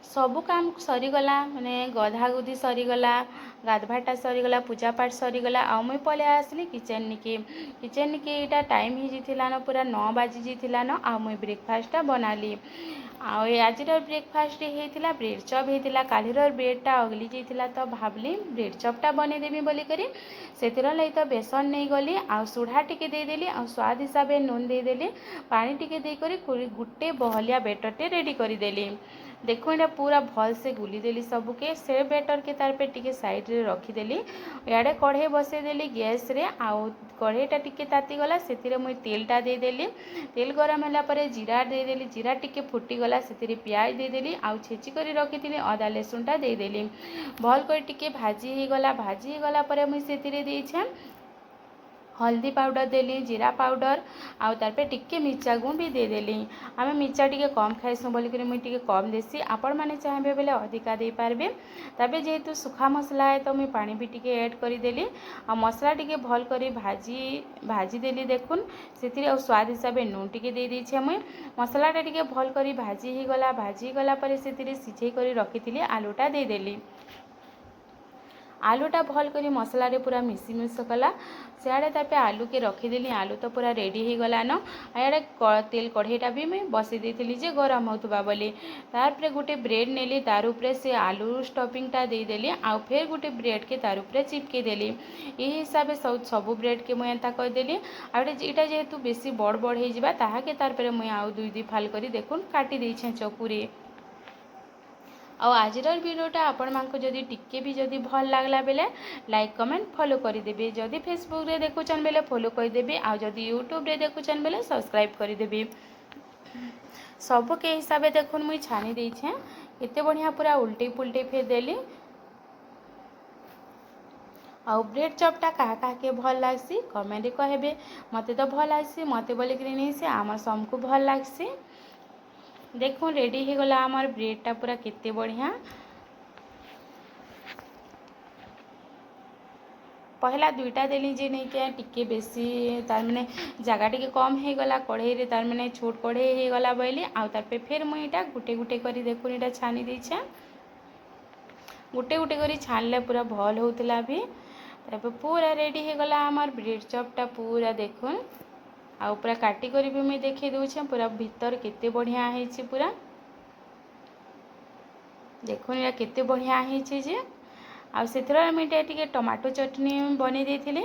सबु काम सरीगला माने गधागुधी सरीगला गाधवाटा सरीगला पूजापाठ सरीगला आउ मुई पले आसली किचन निके इटा टाइम ही जिथिला न पूरा 9 बाजी जिथिला न आउ मुई ब्रेकफास्टटा बनाली आउ आजिर ब्रेकफास्ट हेतिला ब्रेड चप हेतिला कालीर ब्रेडटा अगली जाइथिला तो भाबली ब्रेड चपटा बने देबी बोली करी सेतिर लई तो बेसन नहीं गली आउ सुढ़ा टिके दे देली आउ स्वाद हिसाब नून दे देली पानी टिके दे करी गुटे बहलिया बेटरटे रेडी करी देली देखो ये पूरा भल से गुलीदेली सबके से बेटर के तार पे टिके साइड रे रखीदेली इे कढ़े बसईदेली गैस रे आउ कढ़ेटा टिके ताती गला से मुई तेलटा देदेली तेल गरम होला परे जीरा देदेली जीरा टिके फुटीगला से प्याज देदेली आउ छेची करी रखी अदा लसुनटा देदेली भल कर टिके भाजी गला परे मुई सेतिरे देइछे हल्दी पाउडर देली जीरा पाउडर आउ तार पे टिके मिर्चा गुण भी देदेली आमे मिर्चा टिके कम खाइसु बोलिक मुई टिके कम देसी आपण माने चाहे बेले अधिका दे पारबे तबे जेहेतु सुखा मसला है तो मुई पानी भी टिके ऐड करी देली आ मसला टिके भल करी भाजी देली देखुन सेतिरे आ स्वाद हिसाब नून टिके दे देइछे मुई मसलाटा टिके भल करी भाजी गला परे सेतिरे सिझेई करी रखिथिली आलूटा दे देली आलूटा भल करी मसला रे पूरा मिस कला सियाड़े तापे आलू के रखीदेली आलू तो पूरा रेडी हो गला न आड़े तेल कढ़ईटा भी मुई बसई देथिली जे गरम होतबा बोली तारपरे गोटे ब्रेड नेली तार उपरे से आलू स्टफिंगटा देदेली आउ फेर गोटे ब्रेड के तार उपरे चिपके देली यही हिसाब से सबू ब्रेड के मुई एंता करदेली आउटे इटा जेहेतु बेसी बड़ बड़ हो जिबा ताहाके तारपरे मुई आउ दुई फाल करी देखुन काटी देइछे चकुरे और आजिर वीडियोटा आपण मानक जदि टिके भी जदि भल लागला बेले लाइक कमेंट फॉलो करदेबे जदि फेसबुक रे देखुचन बेले फॉलो करदेबे आ जदि यूट्यूब रे देखुचन बेले सब्सक्राइब करदेबे सब के हिसाब से देखुन मुई छानी देइछे केते बढ़िया पूरा उल्टे पुल्टे फेर देली आउ ब्रेड चपटा क्या के भल लागसी कमेंट कहबे मते तो भल लागसी मते बोले कि नहीं से आम सबको भल लागसी देखो रेडी हो गला आमर ब्रेडटा पूरा केते बढ़िया पहला दुईटा देली जे नहीं क्या टिके बेसी तार माने जगह टिके कम हो गला कढ़ई रे तार माने छोट कढ़ई हो गला बोली आउ तार पे फिर मुई इटा गुटे गुटे करी देखुन इटा छानी देइछे गुटे गुटे करी छानले पूरा भल होतला भी तापर पूरा रेडी हो गला आमर ब्रेड चपटा पूरा देखुन आ पूरा काटी करी भी मुई देखै दउछे पूरा भीतर केते बढ़िया है पूरा देखुन केते बढ़िया है जे आ सेथरा मुई टिके टमाटो चटनी बनै देथिली